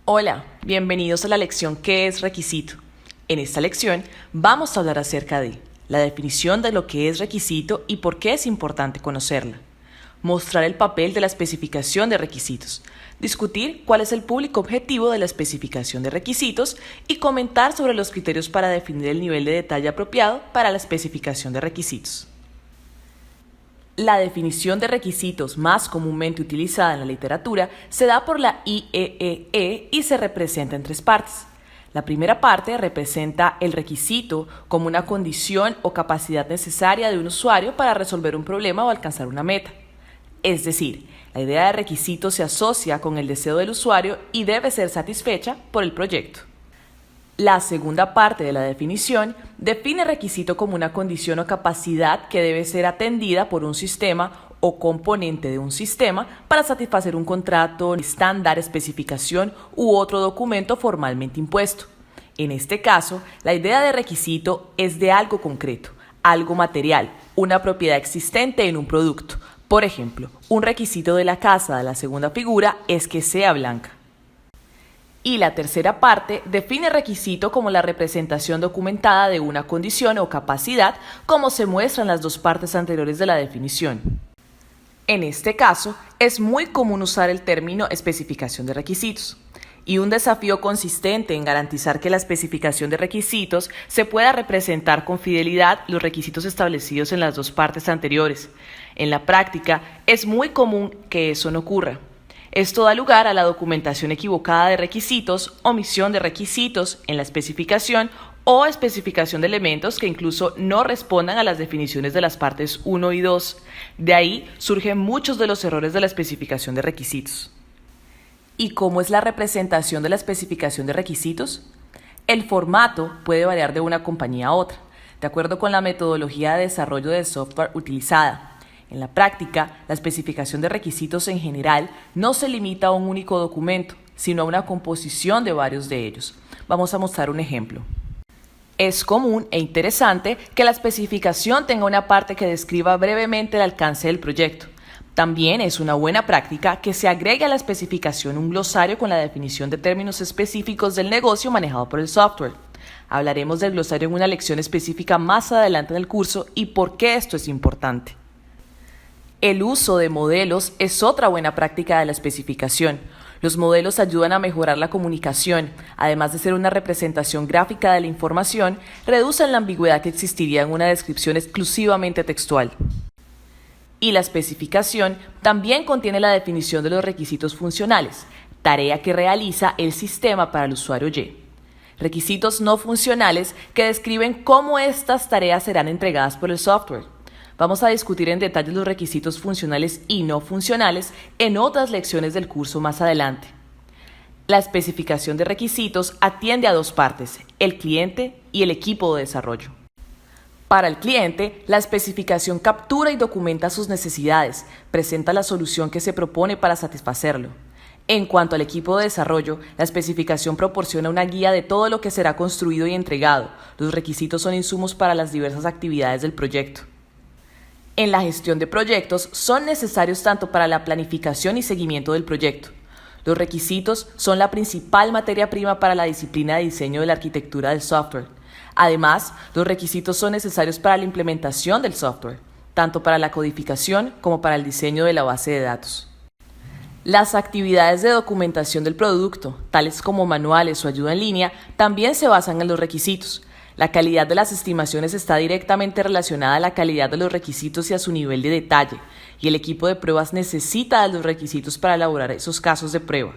Hola, bienvenidos a la lección ¿Qué es requisito? En esta lección vamos a hablar acerca de la definición de lo que es requisito y por qué es importante conocerla, mostrar el papel de la especificación de requisitos, discutir cuál es el público objetivo de la especificación de requisitos y comentar sobre los criterios para definir el nivel de detalle apropiado para la especificación de requisitos. La definición de requisitos más comúnmente utilizada en la literatura se da por la IEEE y se representa en tres partes. La primera parte representa el requisito como una condición o capacidad necesaria de un usuario para resolver un problema o alcanzar una meta. Es decir, la idea de requisito se asocia con el deseo del usuario y debe ser satisfecha por el proyecto. La segunda parte de la definición define requisito como una condición o capacidad que debe ser atendida por un sistema o componente de un sistema para satisfacer un contrato, estándar, especificación u otro documento formalmente impuesto. En este caso, la idea de requisito es de algo concreto, algo material, una propiedad existente en un producto. Por ejemplo, un requisito de la casa de la segunda figura es que sea blanca. Y la tercera parte define requisito como la representación documentada de una condición o capacidad, como se muestra en las dos partes anteriores de la definición. En este caso, es muy común usar el término especificación de requisitos, y un desafío consistente en garantizar que la especificación de requisitos se pueda representar con fidelidad los requisitos establecidos en las dos partes anteriores. En la práctica, es muy común que eso no ocurra. Esto da lugar a la documentación equivocada de requisitos, omisión de requisitos en la especificación o especificación de elementos que incluso no respondan a las definiciones de las partes 1 y 2. De ahí surgen muchos de los errores de la especificación de requisitos. ¿Y cómo es la representación de la especificación de requisitos? El formato puede variar de una compañía a otra, de acuerdo con la metodología de desarrollo de software utilizada. En la práctica, la especificación de requisitos en general no se limita a un único documento, sino a una composición de varios de ellos. Vamos a mostrar un ejemplo. Es común e interesante que la especificación tenga una parte que describa brevemente el alcance del proyecto. También es una buena práctica que se agregue a la especificación un glosario con la definición de términos específicos del negocio manejado por el software. Hablaremos del glosario en una lección específica más adelante en el curso y por qué esto es importante. El uso de modelos es otra buena práctica de la especificación. Los modelos ayudan a mejorar la comunicación, además de ser una representación gráfica de la información, reducen la ambigüedad que existiría en una descripción exclusivamente textual. Y la especificación también contiene la definición de los requisitos funcionales, tarea que realiza el sistema para el usuario Y. Requisitos no funcionales que describen cómo estas tareas serán entregadas por el software. Vamos a discutir en detalle los requisitos funcionales y no funcionales en otras lecciones del curso más adelante. La especificación de requisitos atiende a dos partes, el cliente y el equipo de desarrollo. Para el cliente, la especificación captura y documenta sus necesidades, presenta la solución que se propone para satisfacerlo. En cuanto al equipo de desarrollo, la especificación proporciona una guía de todo lo que será construido y entregado. Los requisitos son insumos para las diversas actividades del proyecto. En la gestión de proyectos son necesarios tanto para la planificación y seguimiento del proyecto. Los requisitos son la principal materia prima para la disciplina de diseño de la arquitectura del software. Además, los requisitos son necesarios para la implementación del software, tanto para la codificación como para el diseño de la base de datos. Las actividades de documentación del producto, tales como manuales o ayuda en línea, también se basan en los requisitos. La calidad de las estimaciones está directamente relacionada a la calidad de los requisitos y a su nivel de detalle, y el equipo de pruebas necesita de los requisitos para elaborar esos casos de prueba.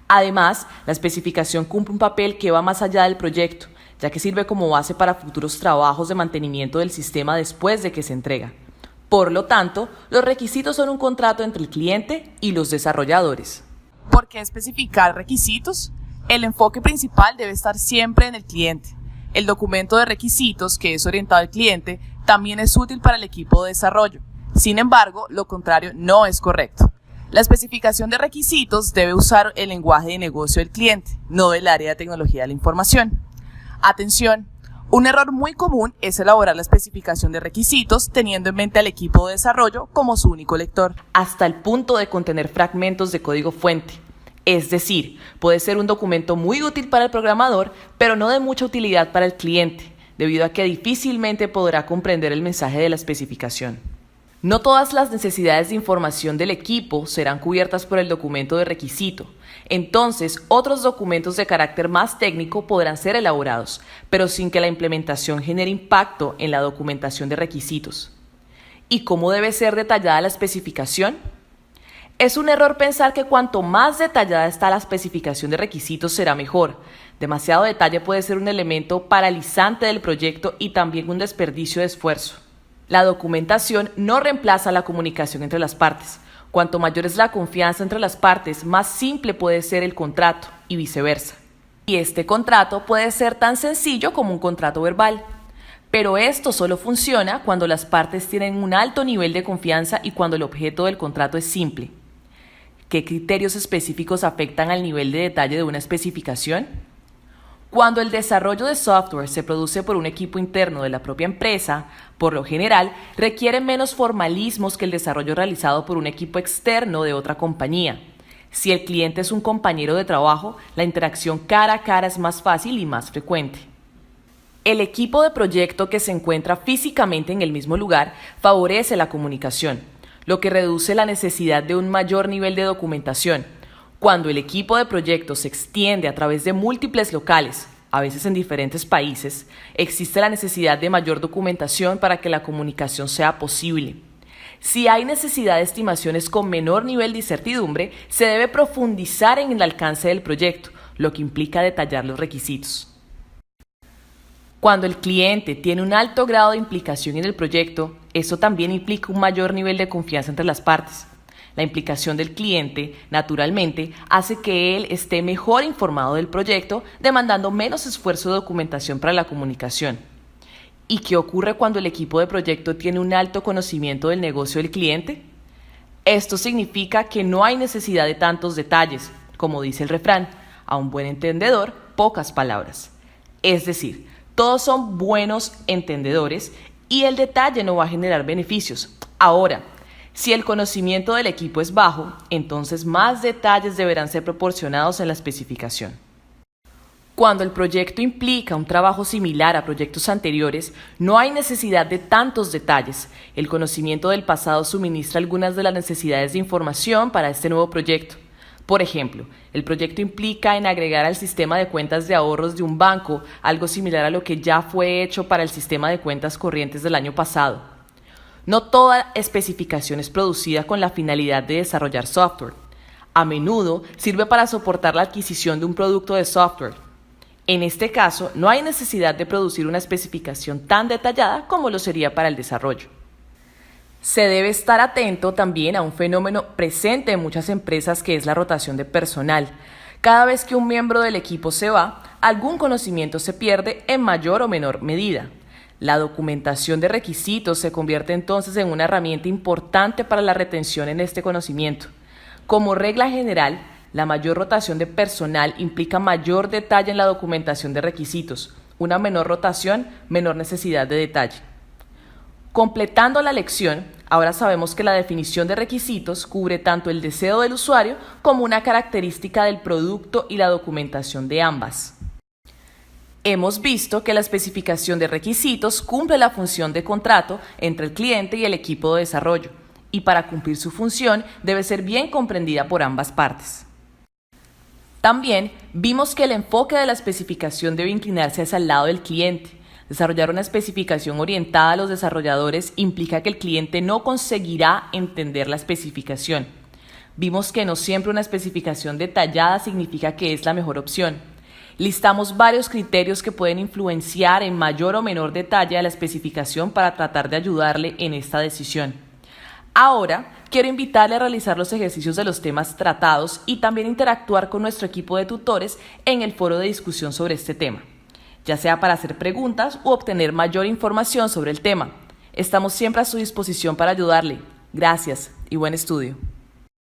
Además, la especificación cumple un papel que va más allá del proyecto, ya que sirve como base para futuros trabajos de mantenimiento del sistema después de que se entrega. Por lo tanto, los requisitos son un contrato entre el cliente y los desarrolladores. ¿Por qué especificar requisitos? El enfoque principal debe estar siempre en el cliente. El documento de requisitos, que es orientado al cliente, también es útil para el equipo de desarrollo. Sin embargo, lo contrario no es correcto. La especificación de requisitos debe usar el lenguaje de negocio del cliente, no del área de tecnología de la información. Atención, un error muy común es elaborar la especificación de requisitos teniendo en mente al equipo de desarrollo como su único lector, hasta el punto de contener fragmentos de código fuente. Es decir, puede ser un documento muy útil para el programador, pero no de mucha utilidad para el cliente, debido a que difícilmente podrá comprender el mensaje de la especificación. No todas las necesidades de información del equipo serán cubiertas por el documento de requisito. Entonces, otros documentos de carácter más técnico podrán ser elaborados, pero sin que la implementación genere impacto en la documentación de requisitos. ¿Y cómo debe ser detallada la especificación? Es un error pensar que cuanto más detallada está la especificación de requisitos será mejor. Demasiado detalle puede ser un elemento paralizante del proyecto y también un desperdicio de esfuerzo. La documentación no reemplaza la comunicación entre las partes. Cuanto mayor es la confianza entre las partes, más simple puede ser el contrato y viceversa. Y este contrato puede ser tan sencillo como un contrato verbal. Pero esto solo funciona cuando las partes tienen un alto nivel de confianza y cuando el objeto del contrato es simple. ¿Qué criterios específicos afectan al nivel de detalle de una especificación? Cuando el desarrollo de software se produce por un equipo interno de la propia empresa, por lo general requiere menos formalismos que el desarrollo realizado por un equipo externo de otra compañía. Si el cliente es un compañero de trabajo, la interacción cara a cara es más fácil y más frecuente. El equipo de proyecto que se encuentra físicamente en el mismo lugar favorece la comunicación, lo que reduce la necesidad de un mayor nivel de documentación. Cuando el equipo de proyecto se extiende a través de múltiples locales, a veces en diferentes países, existe la necesidad de mayor documentación para que la comunicación sea posible. Si hay necesidad de estimaciones con menor nivel de incertidumbre, se debe profundizar en el alcance del proyecto, lo que implica detallar los requisitos. Cuando el cliente tiene un alto grado de implicación en el proyecto, eso también implica un mayor nivel de confianza entre las partes. La implicación del cliente, naturalmente, hace que él esté mejor informado del proyecto, demandando menos esfuerzo de documentación para la comunicación. ¿Y qué ocurre cuando el equipo de proyecto tiene un alto conocimiento del negocio del cliente? Esto significa que no hay necesidad de tantos detalles, como dice el refrán, a un buen entendedor, pocas palabras. Es decir, todos son buenos entendedores y el detalle no va a generar beneficios. Ahora, si el conocimiento del equipo es bajo, entonces más detalles deberán ser proporcionados en la especificación. Cuando el proyecto implica un trabajo similar a proyectos anteriores, no hay necesidad de tantos detalles. El conocimiento del pasado suministra algunas de las necesidades de información para este nuevo proyecto. Por ejemplo, el proyecto implica en agregar al sistema de cuentas de ahorros de un banco algo similar a lo que ya fue hecho para el sistema de cuentas corrientes del año pasado. No toda especificación es producida con la finalidad de desarrollar software. A menudo sirve para soportar la adquisición de un producto de software. En este caso, no hay necesidad de producir una especificación tan detallada como lo sería para el desarrollo. Se debe estar atento también a un fenómeno presente en muchas empresas que es la rotación de personal. Cada vez que un miembro del equipo se va, algún conocimiento se pierde en mayor o menor medida. La documentación de requisitos se convierte entonces en una herramienta importante para la retención en este conocimiento. Como regla general, la mayor rotación de personal implica mayor detalle en la documentación de requisitos. Una menor rotación, menor necesidad de detalle. Completando la lección, ahora sabemos que la definición de requisitos cubre tanto el deseo del usuario como una característica del producto y la documentación de ambas. Hemos visto que la especificación de requisitos cumple la función de contrato entre el cliente y el equipo de desarrollo, y para cumplir su función debe ser bien comprendida por ambas partes. También vimos que el enfoque de la especificación debe inclinarse hacia el lado del cliente. Desarrollar una especificación orientada a los desarrolladores implica que el cliente no conseguirá entender la especificación. Vimos que no siempre una especificación detallada significa que es la mejor opción. Listamos varios criterios que pueden influenciar en mayor o menor detalle a la especificación para tratar de ayudarle en esta decisión. Ahora, quiero invitarle a realizar los ejercicios de los temas tratados y también interactuar con nuestro equipo de tutores en el foro de discusión sobre este tema, ya sea para hacer preguntas u obtener mayor información sobre el tema. Estamos siempre a su disposición para ayudarle. Gracias y buen estudio.